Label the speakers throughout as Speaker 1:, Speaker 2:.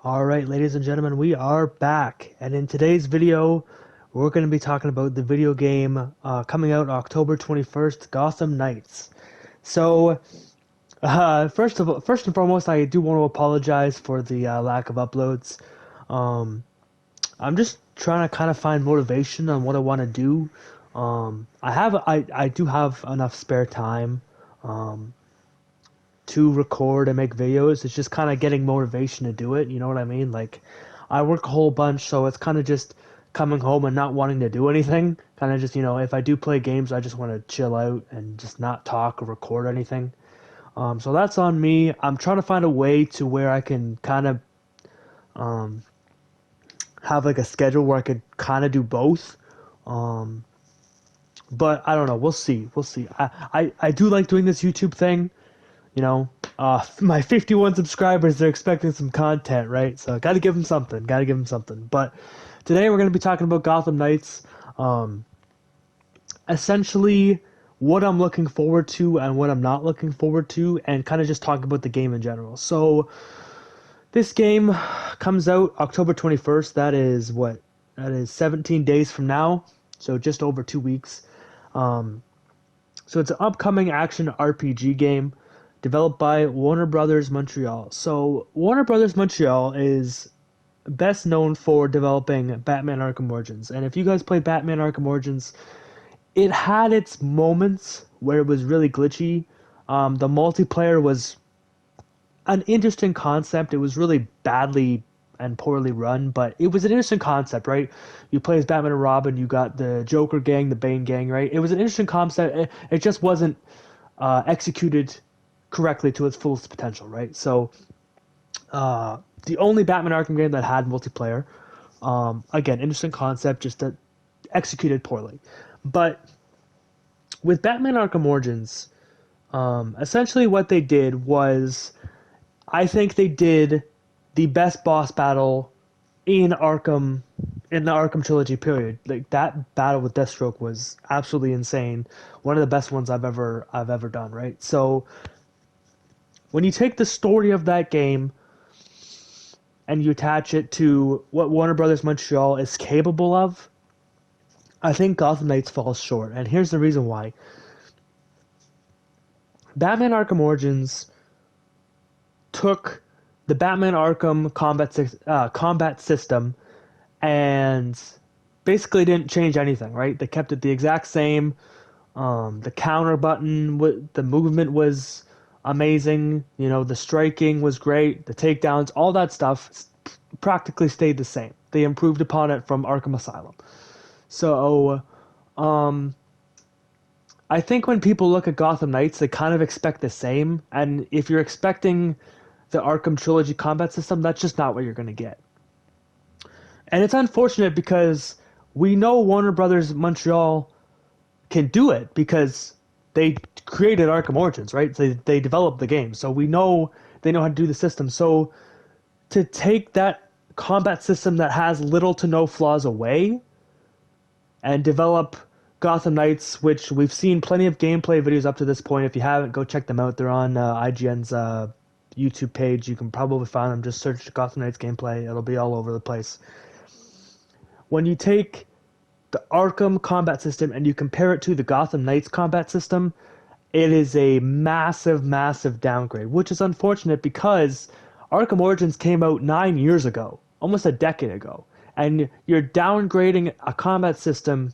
Speaker 1: All right, ladies and gentlemen, we are back, and in today's video, we're going to be talking about the video game coming out October 21st, Gotham Knights. So, first and foremost, I do want to apologize for the lack of uploads. Um, I'm just trying to kind of find motivation on what I want to do. I do have enough spare time. Um, to record and make videos. It's just kind of getting motivation to do it. You know what I mean? Like, I work a whole bunch, so it's kind of just coming home and not wanting to do anything. Kind of just, if I do play games, I just want to chill out and just not talk or record anything. So that's on me. I'm trying to find a way to where I can kind of um, have like a schedule where I could kind of do both. Um, but I don't know. We'll see. We'll see. I do like doing this YouTube thing. My 51 subscribers, they're expecting some content, right? So got to give them something. Got to give them something. But today we're going to be talking about Gotham Knights. Um, Essentially, what I'm looking forward to and what I'm not looking forward to, and kind of just talk about the game in general. So this game comes out October 21st. That is what? That is 17 days from now. So just over 2 weeks. Um, so it's an upcoming action RPG game developed by Warner Brothers Montreal. So Warner Brothers Montreal is best known for developing Batman Arkham Origins. And if you guys played Batman Arkham Origins, it had its moments where it was really glitchy. The multiplayer was an interesting concept. It was really badly and poorly run, but it was an interesting concept, right? You play as Batman and Robin, you got the Joker gang, the Bane gang, right? It was an interesting concept. It just wasn't executed correctly to its fullest potential, right? So, the only Batman Arkham game that had multiplayer, again, interesting concept, just that executed poorly. But with Batman Arkham Origins, essentially what they did was, I think they did the best boss battle in Arkham, in the Arkham trilogy period. Like that battle with Deathstroke was absolutely insane. One of the best ones I've ever done, right? So when you take the story of that game and you attach it to what Warner Brothers Montreal is capable of, I think Gotham Knights falls short. And here's the reason why. Batman Arkham Origins took the Batman Arkham combat system and basically didn't change anything, right? They kept it the exact same. The counter button, the movement was amazing. The striking was great. The takedowns, all that stuff practically stayed the same. They improved upon it from Arkham Asylum. So, I think when people look at Gotham Knights, they kind of expect the same. And if you're expecting the Arkham Trilogy combat system, that's just not what you're going to get. And it's unfortunate because we know Warner Brothers Montreal can do it because they created Arkham Origins, right? They developed the game. So we know they know how to do the system. So to take that combat system that has little to no flaws away and develop Gotham Knights, which we've seen plenty of gameplay videos up to this point. If you haven't, go check them out. They're on IGN's YouTube page. You can probably find them. Just search Gotham Knights gameplay. It'll be all over the place. When you take the Arkham combat system and you compare it to the Gotham Knights combat system, it is a massive, massive downgrade, which is unfortunate because Arkham Origins came out 9 years ago, almost a decade ago, and you're downgrading a combat system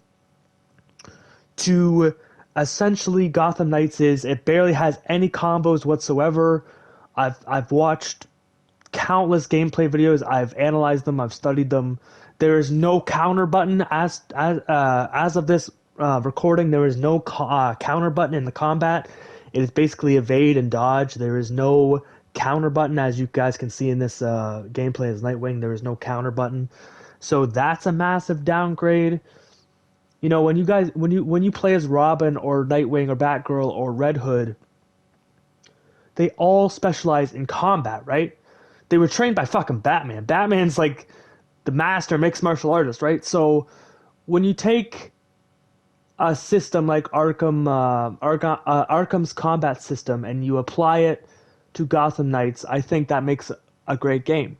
Speaker 1: to essentially Gotham Knights it barely has any combos whatsoever. I've watched countless gameplay videos. I've analyzed them. I've studied them. There is no counter button as of this recording. There is no counter button in the combat. It is basically evade and dodge. There is no counter button, as you guys can see in this gameplay as Nightwing. There is no counter button, so that's a massive downgrade. When you play as Robin or Nightwing or Batgirl or Red Hood, they all specialize in combat, right? They were trained by fucking Batman. Batman's like the master mixed martial artist, right? So when you take a system like Arkham's combat system and you apply it to Gotham Knights, I think that makes a great game.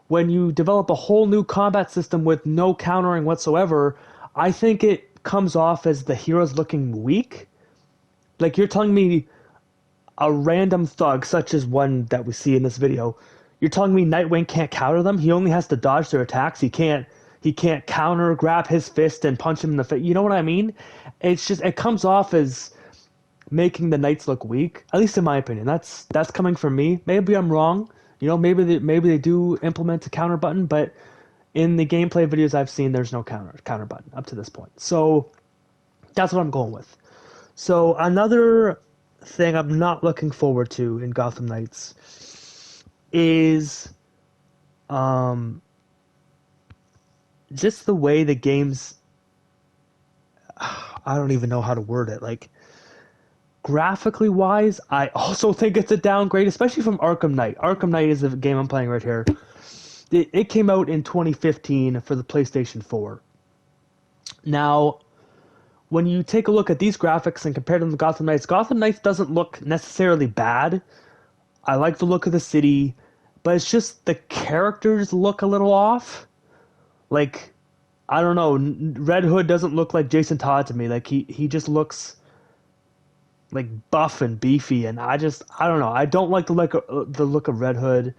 Speaker 1: when you develop a whole new combat system with no countering whatsoever, I think it comes off as the heroes looking weak. Like you're telling me a random thug, such as one that we see in this video, you're telling me Nightwing can't counter them? He only has to dodge their attacks. He can't counter, grab his fist, and punch him in the face. You know what I mean? It's just it comes off as making the Knights look weak. At least in my opinion. That's coming from me. Maybe I'm wrong. Maybe they do implement a counter button, but in the gameplay videos I've seen, there's no counter button up to this point. So that's what I'm going with. So another thing I'm not looking forward to in Gotham Knights is just the way the game's I don't even know how to word it. Like graphically wise, I also think it's a downgrade, especially from Arkham Knight. Arkham Knight is the game I'm playing right here. It came out in 2015 for the PlayStation 4. Now, when you take a look at these graphics and compare them to Gotham Knights doesn't look necessarily bad. I like the look of the city, but it's just the characters look a little off. Like, I don't know, Red Hood doesn't look like Jason Todd to me. Like, he just looks like buff and beefy, and I don't know. I don't like the look of Red Hood.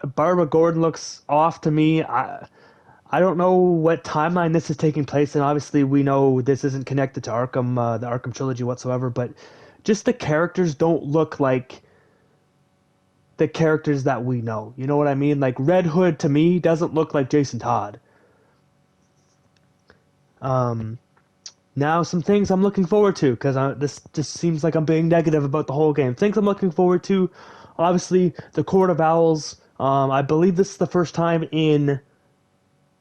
Speaker 1: Barbara Gordon looks off to me. I don't know what timeline this is taking place in. Obviously, we know this isn't connected to Arkham, the Arkham trilogy whatsoever, but just the characters don't look like the characters that we know. You know what I mean? Like, Red Hood, to me, doesn't look like Jason Todd. Now, some things I'm looking forward to, because this just seems like I'm being negative about the whole game. Things I'm looking forward to, obviously, the Court of Owls. I believe this is the first time in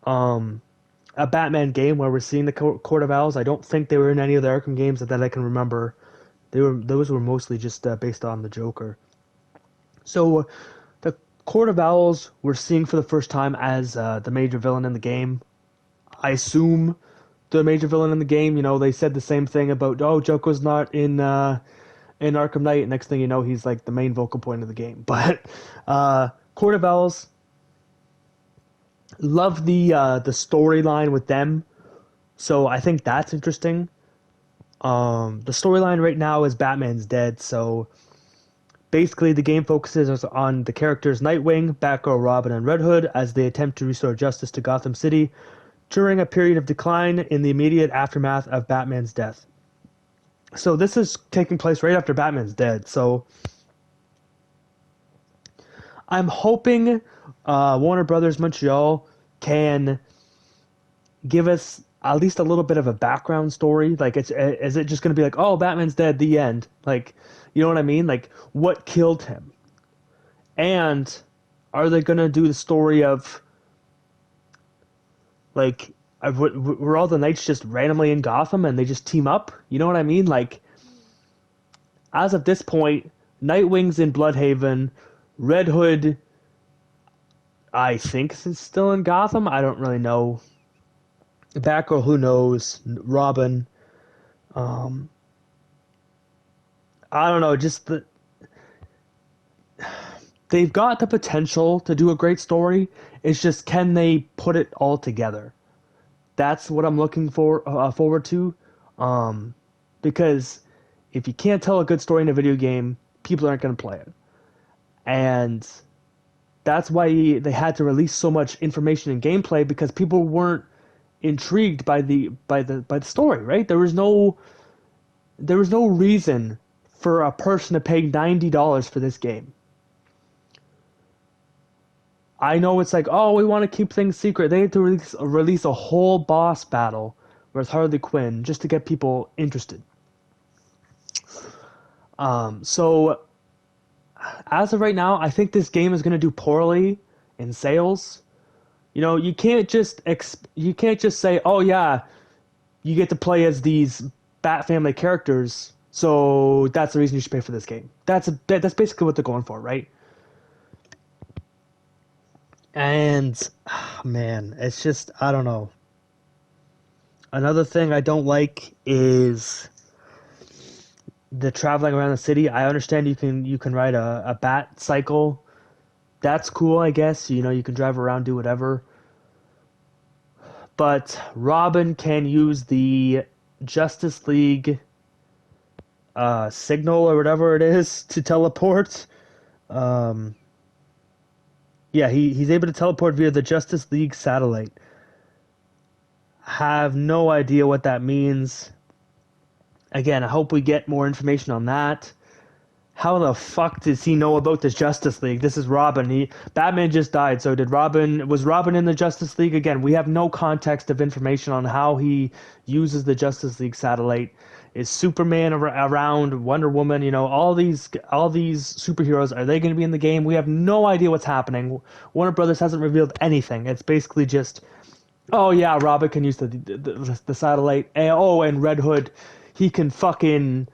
Speaker 1: a Batman game where we're seeing the Court of Owls. I don't think they were in any of the Arkham games that I can remember. Those were mostly just based on the Joker. So the Court of Owls we're seeing for the first time as the major villain in the game. I assume the major villain in the game. They said the same thing about Joker's not in Arkham Knight. Next thing you know, he's like the main vocal point of the game. But Court of Owls. Love the storyline with them, so I think that's interesting. The storyline right now is Batman's dead, so basically the game focuses on the characters Nightwing, Batgirl, Robin, and Red Hood as they attempt to restore justice to Gotham City during a period of decline in the immediate aftermath of Batman's death. So this is taking place right after Batman's dead, so I'm hoping Warner Brothers Montreal can give us at least a little bit of a background story. Like, is it just going to be like, oh, Batman's dead, the end? Like, you know what I mean? Like, what killed him? And are they going to do the story of, like, were all the Knights just randomly in Gotham and they just team up? You know what I mean? Like, as of this point, Nightwing's in Bloodhaven, Red Hood, I think is still in Gotham. I don't really know. Batgirl, who knows? Robin. I don't know. They've got the potential to do a great story. It's just, can they put it all together? That's what I'm looking forward to. Because if you can't tell a good story in a video game, people aren't going to play it. And that's why they had to release so much information and gameplay, because people weren't intrigued by the story, right? There was no reason for a person to pay $90 for this game. I know it's like, oh, we want to keep things secret. They had to release a whole boss battle with Harley Quinn just to get people interested. So as of right now, I think this game is going to do poorly in sales. You can't just say, oh yeah, you get to play as these Bat Family characters, so that's the reason you should pay for this game. That's basically what they're going for, right? And man, it's just, I don't know. Another thing I don't like is the traveling around the city. I understand you can ride a bat cycle. That's cool, I guess. You know, you can drive around, do whatever. But Robin can use the Justice League signal or whatever it is to teleport. Um, yeah, he's able to teleport via the Justice League satellite. Have no idea what that means. Again, I hope we get more information on that. How the fuck does he know about the Justice League? This is Robin. Batman just died, so was Robin in the Justice League? Again, we have no context of information on how he uses the Justice League satellite. Is Superman around, Wonder Woman, you know, all these superheroes, are they going to be in the game? We have no idea what's happening. Warner Brothers hasn't revealed anything. It's basically just, oh yeah, Robin can use the satellite. And Red Hood, he can fucking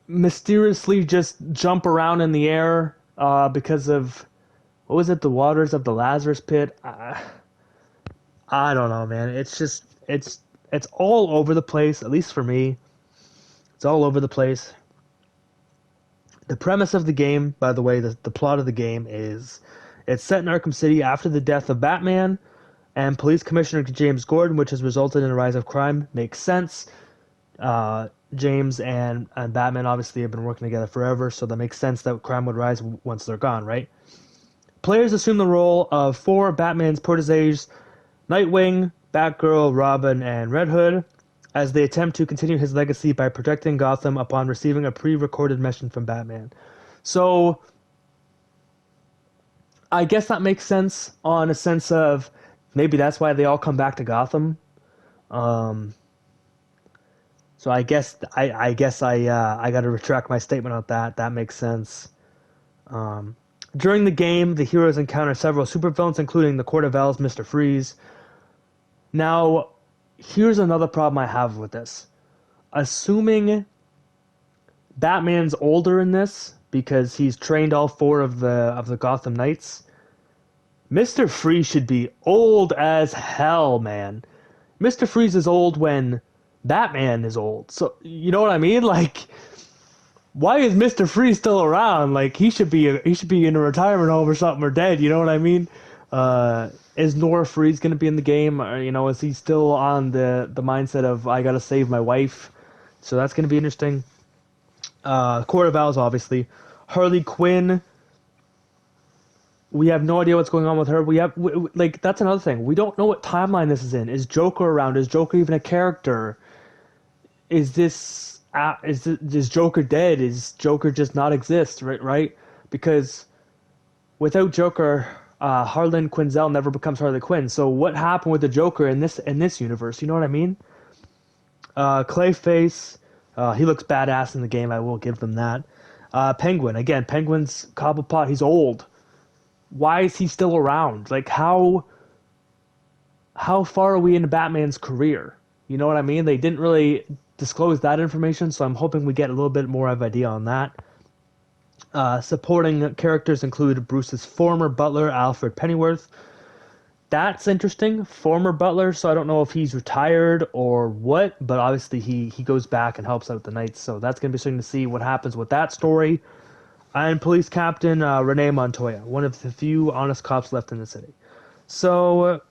Speaker 1: mysteriously just jump around in the air because of, what was it, the waters of the Lazarus Pit. I don't know, man. It's all over the place, at least for me. It's all over the place. The premise of the game, by the way, the plot of the game is, it's set in Arkham City after the death of Batman and Police Commissioner James Gordon, which has resulted in a rise of crime. Makes sense. James and Batman obviously have been working together forever, so that makes sense that crime would rise once they're gone, right? Players assume the role of 4 Batman's proteges, Nightwing, Batgirl, Robin, and Red Hood, as they attempt to continue his legacy by protecting Gotham upon receiving a pre-recorded mission from Batman. So, I guess that makes sense on a sense of maybe that's why they all come back to Gotham. So I guess I got to retract my statement on that. That makes sense. During the game, the heroes encounter several supervillains, including the Court of Owls, Mr. Freeze. Now, here's another problem I have with this. Assuming Batman's older in this because he's trained all 4 of the Gotham Knights, Mr. Freeze should be old as hell, man. Mr. Freeze is old when Batman is old. So, you know what I mean? Like, why is Mr. Freeze still around? Like, he should be in a retirement home or something, or dead, you know what I mean? Is Nora Freeze going to be in the game? Or, you know, is he still on the mindset of, I got to save my wife? So that's going to be interesting. Court of Owls, obviously. Harley Quinn, we have no idea what's going on with her. Like, that's another thing. We don't know what timeline this is in. Is Joker around? Is Joker even a character? Is Joker dead? Is Joker just not exist? Right? Because without Joker, Harlan Quinzel never becomes Harley Quinn. So what happened with the Joker in this universe? You know what I mean? Clayface, he looks badass in the game. I will give them that. Penguin, again, Penguin's Cobblepot. He's old. Why is he still around? Like, how far are we into Batman's career? You know what I mean? They didn't really disclose that information, so I'm hoping we get a little bit more of an idea on that. Supporting characters include Bruce's former butler, Alfred Pennyworth. That's interesting. Former butler, so I don't know if he's retired or what, but obviously he goes back and helps out the Knights, so that's going to be interesting to see what happens with that story. And Police Captain Renee Montoya, one of the few honest cops left in the city. So,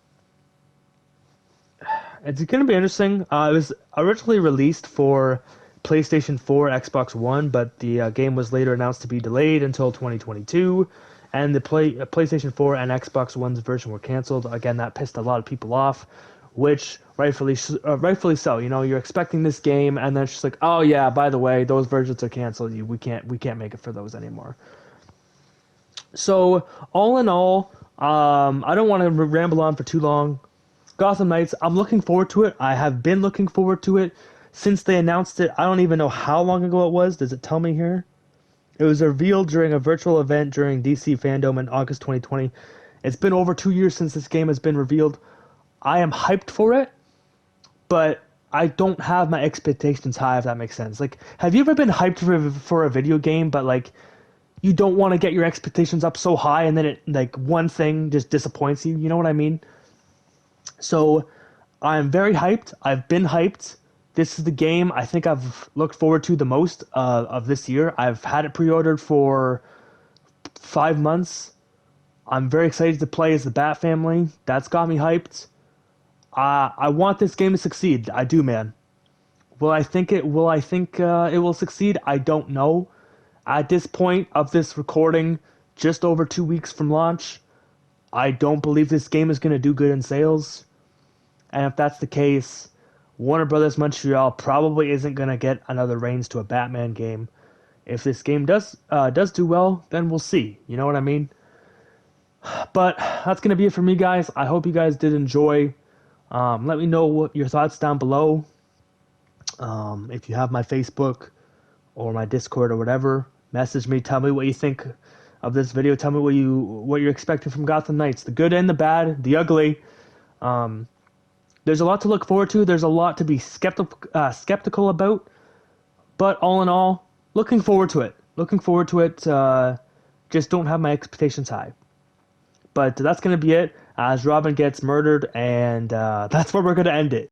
Speaker 1: it's going to be interesting. It was originally released for PlayStation 4, Xbox One, but the game was later announced to be delayed until 2022, and the PlayStation 4 and Xbox One's version were canceled. Again, that pissed a lot of people off, which rightfully so. You know, you're expecting this game, and then it's just like, oh yeah, by the way, those versions are canceled. We can't make it for those anymore. So all in all, I don't want to ramble on for too long. Gotham Knights, I'm looking forward to it. I have been looking forward to it since they announced it. I don't even know how long ago it was. Does it tell me here? It was revealed during a virtual event during DC Fandom in August 2020. It's been over 2 years since this game has been revealed. I am hyped for it, but I don't have my expectations high, if that makes sense. Like, have you ever been hyped for a video game, but like, you don't want to get your expectations up so high, and then it, like, one thing just disappoints you? You know what I mean? So, I'm very hyped. I've been hyped. This is the game I think I've looked forward to the most of this year. I've had it pre-ordered for 5 months. I'm very excited to play as the Bat family. That's got me hyped. I want this game to succeed. I do, man. Will I think it? Will I think it will succeed? I don't know. At this point of this recording, just over 2 weeks from launch, I don't believe this game is going to do good in sales. And if that's the case, Warner Brothers Montreal probably isn't going to get another Reigns to a Batman game. If this game does do well, then we'll see. You know what I mean? But that's going to be it for me, guys. I hope you guys did enjoy. Let me know what your thoughts down below. If you have my Facebook or my Discord or whatever, message me. Tell me what you think of this video. Tell me what you're expecting from Gotham Knights. The good and the bad, the ugly. There's a lot to look forward to. There's a lot to be skeptical about. But all in all, looking forward to it. Just don't have my expectations high. But that's going to be it, as Robin gets murdered, and that's where we're going to end it.